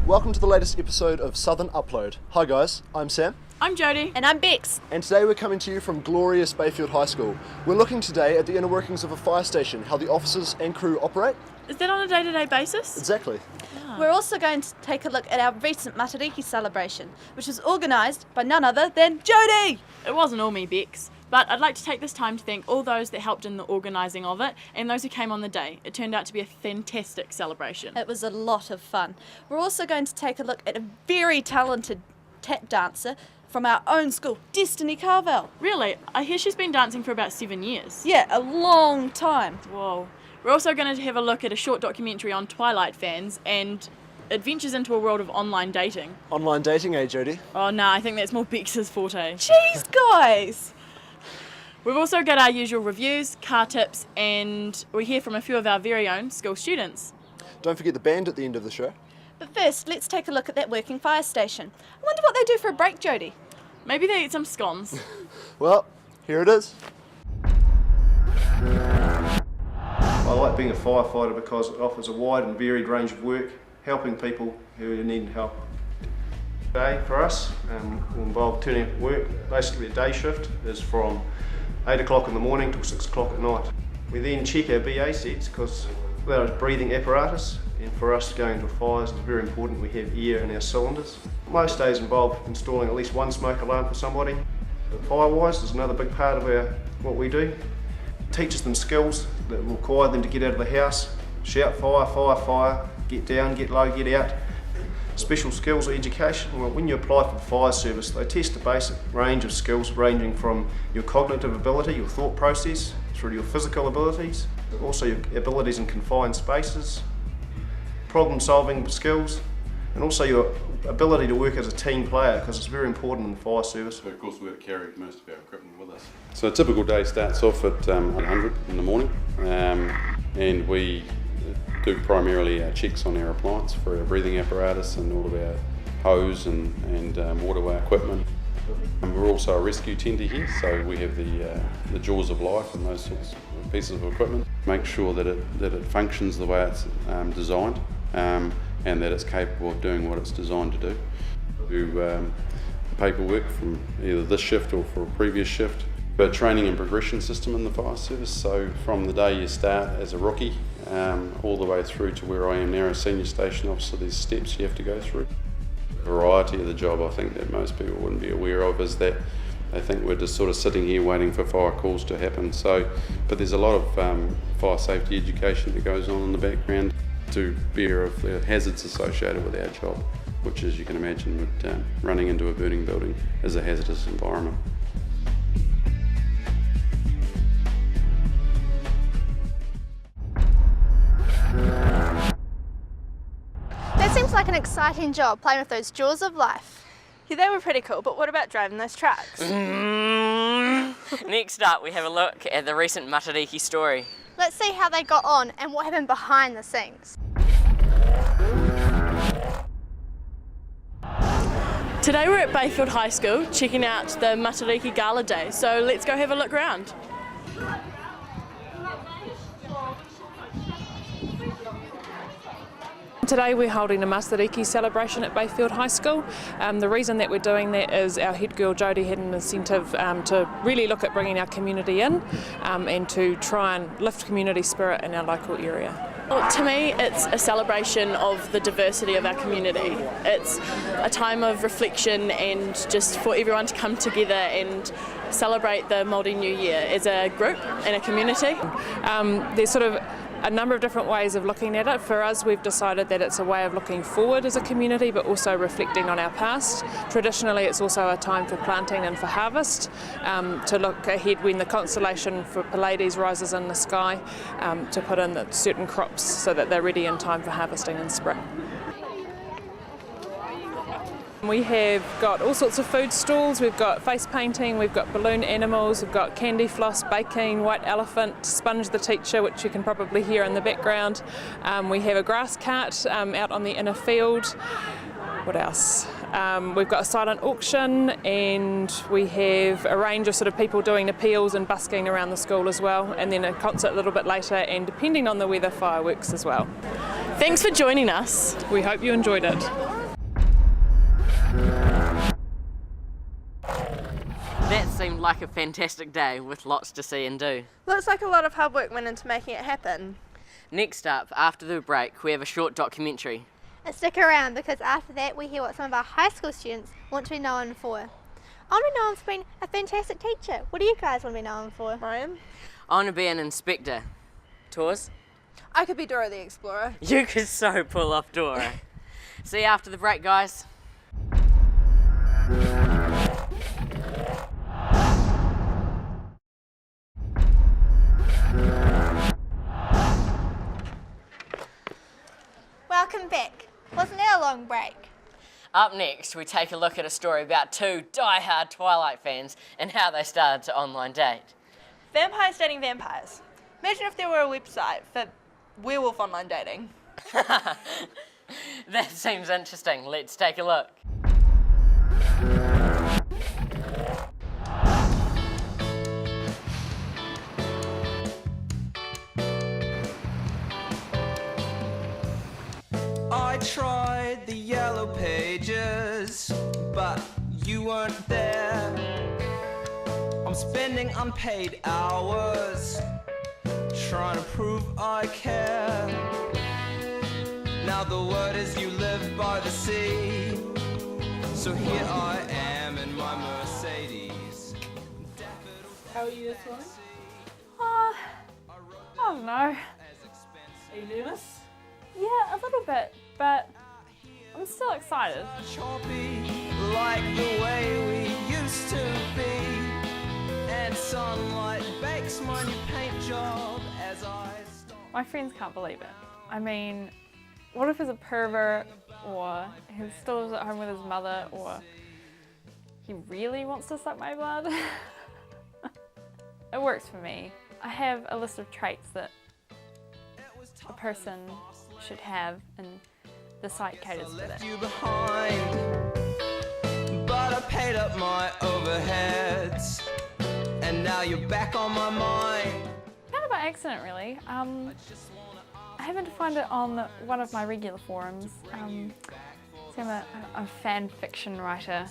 Welcome to the latest episode of Southern Upload. Hi guys, I'm Sam. I'm Jodie. And I'm Bex. And today we're coming to you from glorious Bayfield High School. We're looking today at the inner workings of a fire station, how the officers and crew operate. Is that on a day-to-day basis? Exactly. We're also going to take a look at our recent Matariki celebration, which was organised by none other than Jodie! It wasn't all me, Bex, but I'd like to take this time to thank all those that helped in the organising of it and those who came on the day. It turned out to be a fantastic celebration. It was a lot of fun. We're also going to take a look at a very talented tap dancer from our own school, Destiny Carvel. Really? I hear she's been dancing for about 7 years. Yeah, a long time. Whoa. We're also going to have a look at a short documentary on Twilight fans and adventures into a world of online dating. Online dating, eh, Jodie? Oh, nah, I think that's more Bex's forte. Jeez, guys! We've also got our usual reviews, car tips, and we hear from a few of our very own school students. Don't forget the band at the end of the show. But first, let's take a look at that working fire station. I wonder what they do for a break, Jodie. Maybe they eat some scones. Well, here it is. I like being a firefighter because it offers a wide and varied range of work, helping people who need help. Today for us will involve turning up at work. Basically a day shift is from 8 o'clock in the morning till 6 o'clock at night. We then check our BA sets because that is breathing apparatus, and for us going to fires it's very important we have air in our cylinders. Most days involve installing at least one smoke alarm for somebody. Firewise is another big part of what we do. Teaches them skills that require them to get out of the house, shout fire, fire, fire, get down, get low, get out. Special skills or education, well, when you apply for the fire service, they test a basic range of skills ranging from your cognitive ability, your thought process, through to your physical abilities, also your abilities in confined spaces, problem solving skills, and also your ability to work as a team player, because it's very important in the fire service. So of course we've got to carry most of our equipment with us. So a typical day starts off at 100 in the morning, and we do primarily our checks on our appliance for our breathing apparatus and all of our hose and waterway equipment. And we're also a rescue tender here, so we have the jaws of life and those sorts of pieces of equipment. Make sure that it functions the way it's designed. And that it's capable of doing what it's designed to do. Do paperwork from either this shift or for a previous shift. A training and progression system in the fire service, so from the day you start as a rookie all the way through to where I am now as senior station officer, there's steps you have to go through. The variety of the job I think that most people wouldn't be aware of is that they think we're just sort of sitting here waiting for fire calls to happen. But there's a lot of fire safety education that goes on in the background to bear of the hazards associated with our job, which, as you can imagine, running into a burning building is a hazardous environment. That seems like an exciting job, playing with those jaws of life. Yeah, they were pretty cool, but what about driving those trucks? Next up, we have a look at the recent Matariki story. Let's see how they got on and what happened behind the scenes. Today we're at Bayfield High School checking out the Matariki Gala Day, so let's go have a look around. Today we're holding a Matariki celebration at Bayfield High School. The reason that we're doing that is our head girl Jodie had an incentive to really look at bringing our community in and to try and lift community spirit in our local area. Well, to me, it's a celebration of the diversity of our community. It's a time of reflection and just for everyone to come together and celebrate the Māori New Year as a group and a community. There's sort of a number of different ways of looking at it. For us, we've decided that it's a way of looking forward as a community, but also reflecting on our past. Traditionally, it's also a time for planting and for harvest, to look ahead when the constellation for Pleiades rises in the sky, to put in certain crops so that they're ready in time for harvesting in spring. We have got all sorts of food stalls. We've got face painting, we've got balloon animals, we've got candy floss, baking, white elephant, Sponge the teacher, which you can probably hear in the background. We have a grass cart out on the inner field. What else? We've got a silent auction, and we have a range of sort of people doing appeals and busking around the school as well, and then a concert a little bit later, and depending on the weather, fireworks as well. Thanks for joining us. We hope you enjoyed it. seemed like a fantastic day with lots to see and do. Looks like a lot of hard work went into making it happen. Next up, after the break, we have a short documentary. And stick around because after that we hear what some of our high school students want to be known for. I want to be known for being a fantastic teacher. What do you guys want to be known for? Ryan? I want to be an inspector. Tours? I could be Dora the Explorer. You could so pull off Dora. See you after the break, guys. Welcome back. Wasn't it a long break? Up next, we take a look at a story about two die-hard Twilight fans and how they started to online date. Vampires dating vampires. Imagine if there were a website for werewolf online dating. That seems interesting. Let's take a look. I tried the yellow pages, but you weren't there. I'm spending unpaid hours trying to prove I care. Now the word is you live by the sea, so here I am in my Mercedes. How are you this morning? I don't know. Are you nervous? Yeah, a little bit, but I'm still excited. Choppy, like the way we used to be, and sunlight bakes my new paint job as I stop. My friends can't believe it. I mean, what if he's a pervert, or he still lives at home with his mother, or he really wants to suck my blood? It works for me. I have a list of traits that a person should have, and the site caters for that. You behind, but I paid up my overheads, and now you're back on my mind. Kind of by accident, really. I happened to find it on one of my regular forums. I'm a fan fiction writer,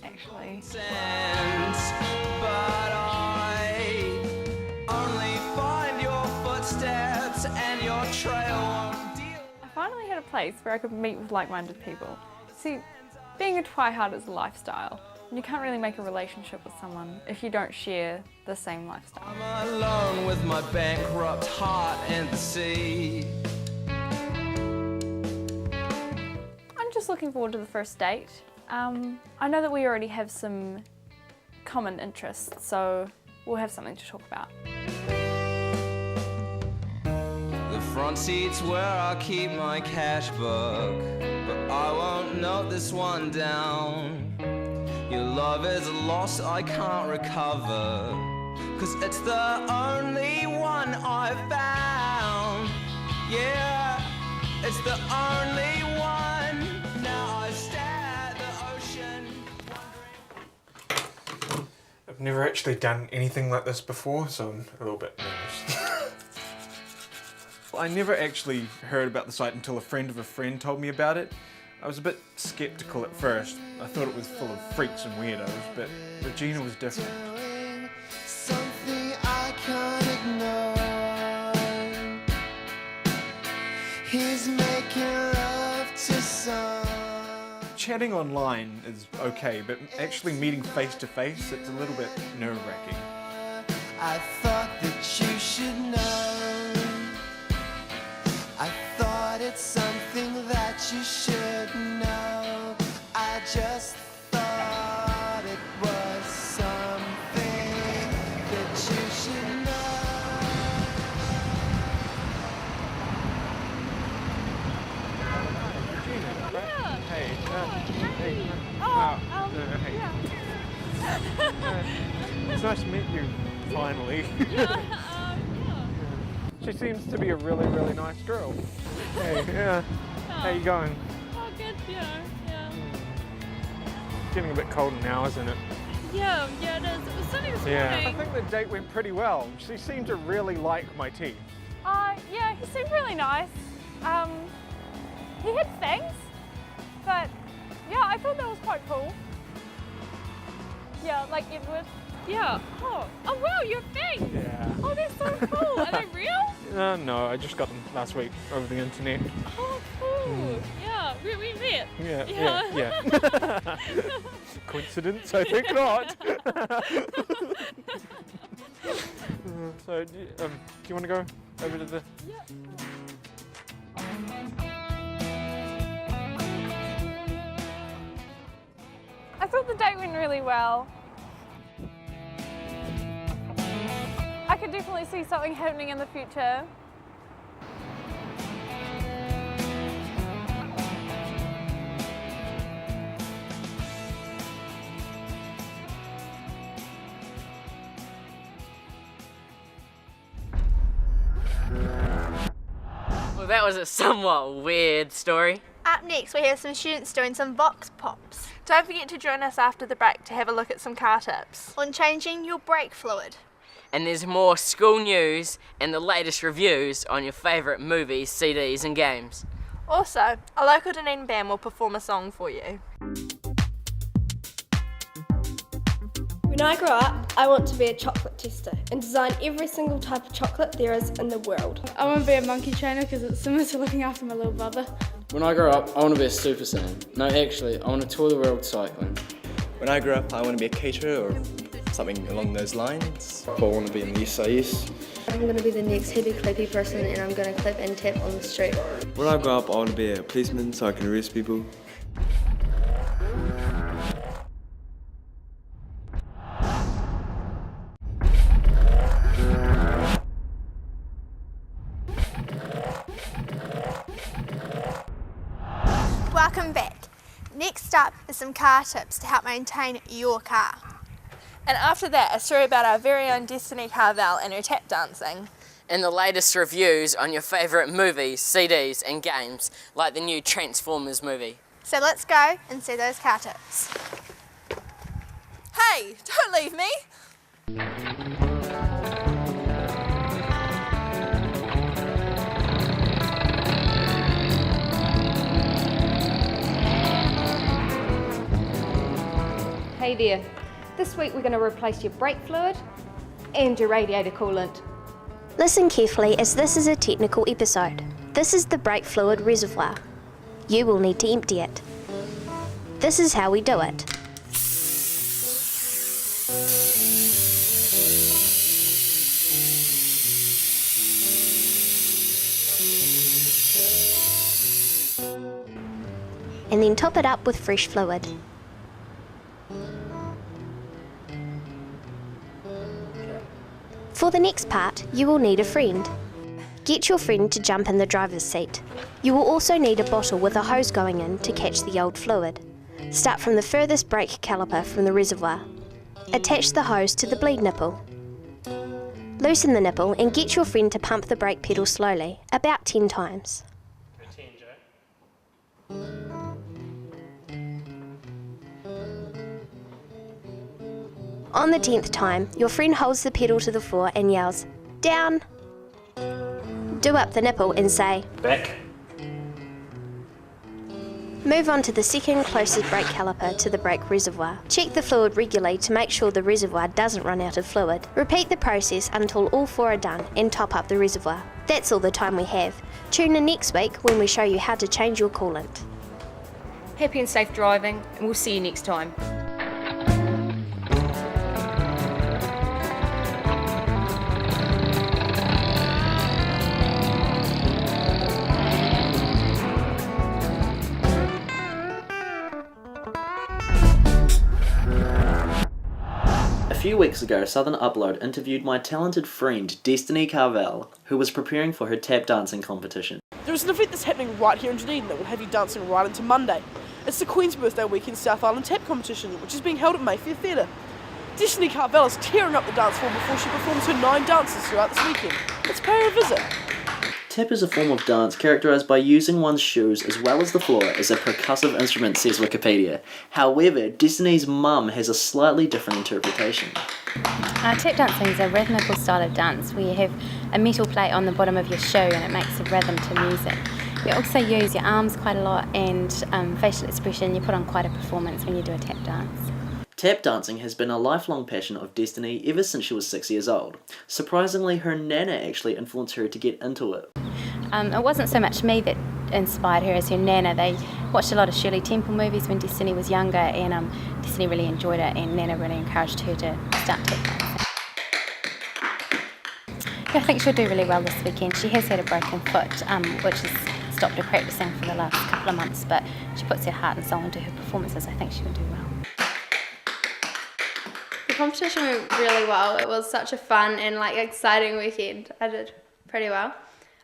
actually. But I only find your footsteps and your trail won't deal. I finally had a place where I could meet with like-minded people. See, being a twihard is a lifestyle, and you can't really make a relationship with someone if you don't share the same lifestyle. I'm alone with my bankrupt heart and the sea. I'm just looking forward to the first date. I know that we already have some common interests, so we'll have something to talk about. The front seat's where I keep my cash book, but I won't note this one down. Your love is a loss I can't recover, 'cause it's the only one I've found. Yeah, it's the only one. Now I stare at the ocean, wondering. I've never actually done anything like this before, so I'm a little bit nervous. I never actually heard about the site until a friend of a friend told me about it. I was a bit skeptical at first. I thought it was full of freaks and weirdos, but Regina was different. Something I can't ignore. He's making love to some. Chatting online is okay, but actually meeting face to face, it's a little bit nerve-wracking. I thought that you should know. I thought it's something that you should know. I just thought it was something that you should know. Yeah. Hey, hey. Hey. It's nice to meet you, finally. She seems to be a really, really nice girl. Hey, yeah. How you going? Oh, good, yeah. Getting a bit colder now, isn't it? Yeah, it is. It was sunny this Yeah. morning. I think the date went pretty well. She seemed to really like my tea. Yeah, he seemed really nice. He had fangs, but yeah, I thought that was quite cool. Yeah, like Edward. Yeah. Oh wow, you're a fan. Yeah. Oh, that's so cool. Are they real? No, I just got them last week over the internet. Oh, cool. Yeah, we met. Yeah. Coincidence? I think not. So, do you want to go over to the... I thought the date went really well. I could definitely see something happening in the future. Well, that was a somewhat weird story. Up next, we have some students doing some vox pops Don't forget to join us after the break to have a look at some car tips. on changing your brake fluid. And there's more school news and the latest reviews on your favourite movies, CDs and games. Also, a local Dunedin band will perform a song for you. When I grow up, I want to be a chocolate tester and design every single type of chocolate there is in the world. I want to be a monkey trainer because it's similar to looking after my little brother. When I grow up, I want to be a super Saiyan. No, actually, I want to tour the world cycling. When I grow up, I want to be a caterer or something along those lines. I want to be in the SAS. I'm going to be the next hippie clippy person and I'm going to clip and tap on the street. When I grow up, I want to be a policeman so I can arrest people. Welcome back. Next up is some car tips to help maintain your car. And after that, a story about our very own Destiny Carvel and her tap dancing. And the latest reviews on your favourite movies, CDs and games, like the new Transformers movie. So let's go and see those car tips. Hey, don't leave me! Hey there, this week we're going to replace your brake fluid and your radiator coolant. Listen carefully as this is a technical episode. This is the brake fluid reservoir. You will need to empty it. This is how we do it. And then top it up with fresh fluid. For the next part, you will need a friend. Get your friend to jump in the driver's seat. You will also need a bottle with a hose going in to catch the old fluid. Start from the furthest brake caliper from the reservoir. Attach the hose to the bleed nipple. Loosen the nipple and get your friend to pump the brake pedal slowly, about 10 times. On the 10th time, your friend holds the pedal to the floor and yells, "Down!" Do up the nipple and say, "Back." Move on to the second closest brake caliper to the brake reservoir. Check the fluid regularly to make sure the reservoir doesn't run out of fluid. Repeat the process until all 4 are done and top up the reservoir. That's all the time we have. Tune in next week when we show you how to change your coolant. Happy and safe driving, and we'll see you next time. A few weeks ago, Southern Upload interviewed my talented friend Destiny Carvel, who was preparing for her tap dancing competition. There is an event that's happening right here in Dunedin that will have you dancing right into Monday. It's the Queen's Birthday Weekend South Island Tap Competition, which is being held at Bayfield Theatre. Destiny Carvel is tearing up the dance floor before she performs her 9 dances throughout this weekend. Let's pay her a visit. Tap is a form of dance characterised by using one's shoes as well as the floor as a percussive instrument, says Wikipedia. However, Destiny's mum has a slightly different interpretation. Tap dancing is a rhythmical style of dance where you have a metal plate on the bottom of your shoe and it makes a rhythm to music. You also use your arms quite a lot and facial expression. You put on quite a performance when you do a tap dance. Tap dancing has been a lifelong passion of Destiny ever since she was 6 years old. Surprisingly, her nana actually influenced her to get into it. It wasn't so much me that inspired her as her nana. They watched a lot of Shirley Temple movies when Destiny was younger, and Destiny really enjoyed it, and Nana really encouraged her to start tap dancing. I think she'll do really well this weekend. She has had a broken foot, which has stopped her practicing for the last couple of months, but she puts her heart and soul into her performances. I think she'll do well. The competition went really well. It was such a fun and exciting weekend. I did pretty well.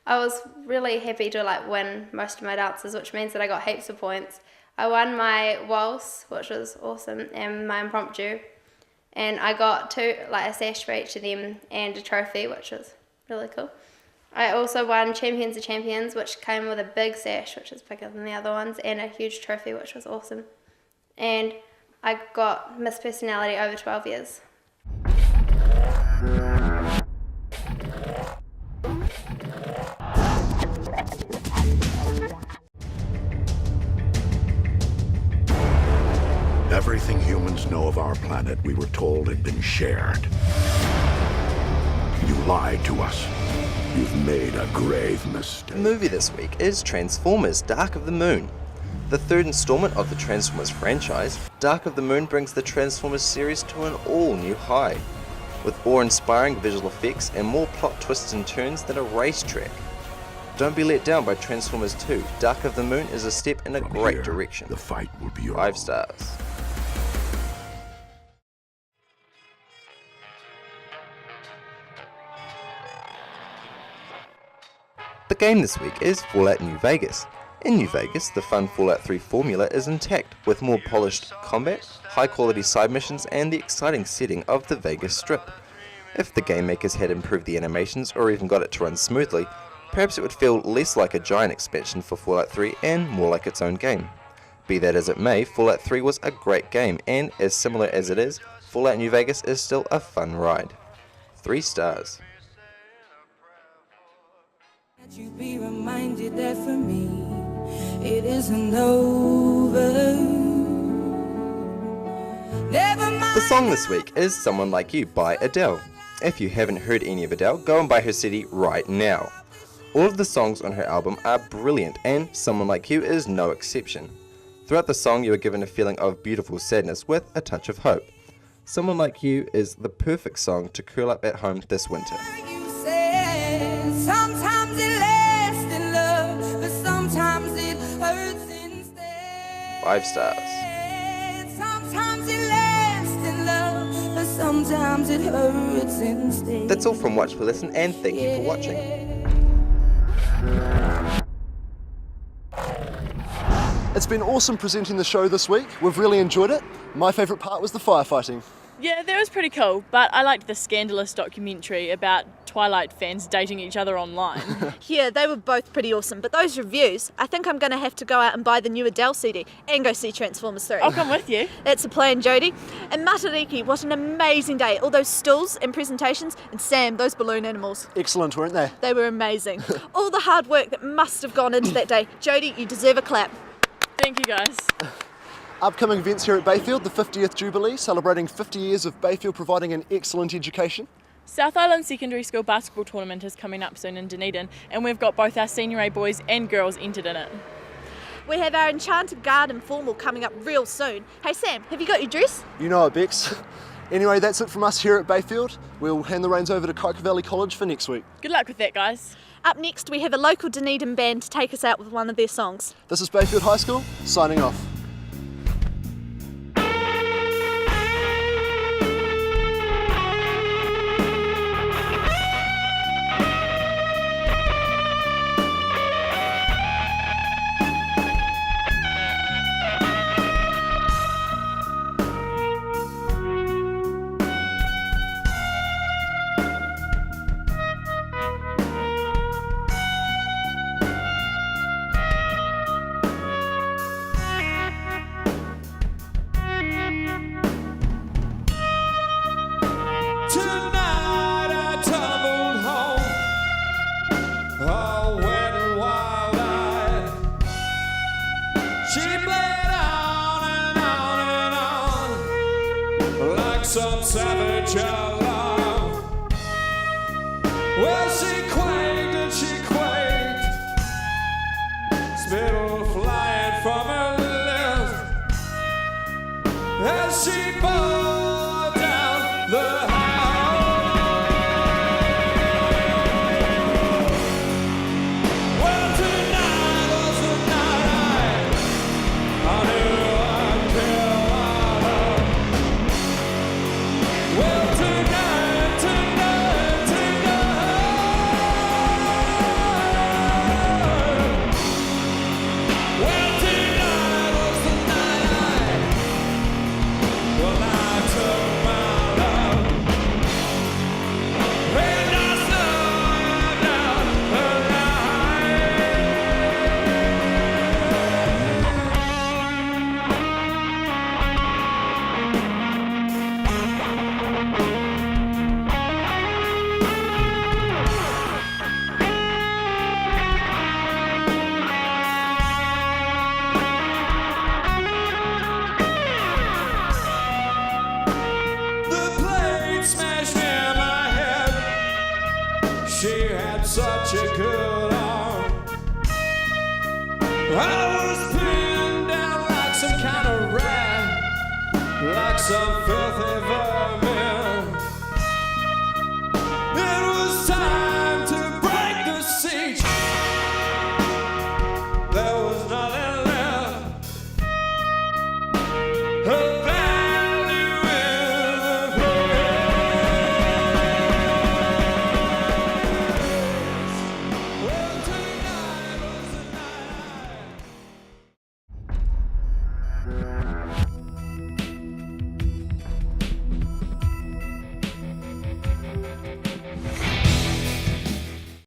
I was really happy to win most of my dances, which means that I got heaps of points. I won my waltz, which was awesome, and my impromptu, and I got a sash for each of them and a trophy, which was really cool. I also won Champions of Champions, which came with a big sash, which is bigger than the other ones, and a huge trophy, which was awesome. And I got Miss Personality over 12 years. Everything humans know of our planet, we were told, had been shared. You lied to us. You've made a grave mistake. The movie this week is Transformers: Dark of the Moon. The third installment of the Transformers franchise, Dark of the Moon brings the Transformers series to an all-new high, with awe-inspiring visual effects and more plot twists and turns than a racetrack. Don't be let down by Transformers 2. Dark of the Moon is a step in a great direction. The fight will be 5 stars. The game this week is Fallout New Vegas. In New Vegas, the fun Fallout 3 formula is intact, with more polished combat, high-quality side missions, and the exciting setting of the Vegas Strip. If the game makers had improved the animations or even got it to run smoothly, perhaps it would feel less like a giant expansion for Fallout 3 and more like its own game. Be that as it may, Fallout 3 was a great game, and as similar as it is, Fallout New Vegas is still a fun ride. 3 stars. You be reminded that for me it isn't over. Never mind. The song this week is Someone Like You by Adele. If you haven't heard any of Adele, go and buy her CD right now. All of the songs on her album are brilliant, and Someone Like You is no exception. Throughout the song you are given a feeling of beautiful sadness with a touch of hope. Someone Like You is the perfect song to curl up at home this winter. Sometimes it lasts in love, but sometimes it hurts instead. 5 stars. Sometimes it lasts in love, but sometimes it hurts instead. That's all from Watch for Listen, and thank you for watching. It's been awesome presenting the show this week. We've really enjoyed it. My favourite part was the firefighting. Yeah, that was pretty cool, but I liked the scandalous documentary about Twilight fans dating each other online. Yeah, they were both pretty awesome, but those reviews, I think I'm going to have to go out and buy the new Adele CD and go see Transformers 3. I'll come with you. That's a plan, Jodie. And Matariki, what an amazing day. All those stalls and presentations, and Sam, those balloon animals. Excellent, weren't they? They were amazing. All the hard work that must have gone into that day. Jodie, you deserve a clap. Thank you, guys. Upcoming events here at Bayfield, the 50th Jubilee, celebrating 50 years of Bayfield providing an excellent education. South Island Secondary School basketball tournament is coming up soon in Dunedin, and we've got both our senior A boys and girls entered in it. We have our Enchanted Garden formal coming up real soon. Hey Sam, have you got your dress? You know it, Bex. Anyway, that's it from us here at Bayfield. We'll hand the reins over to Kaika Valley College for next week. Good luck with that, guys. Up next, we have a local Dunedin band to take us out with one of their songs. This is Bayfield High School, signing off. love. Well, she quaked and she quaked, spittle flying from her lips as she bore down the such a good arm. I was pinned down like some kind of rat, like some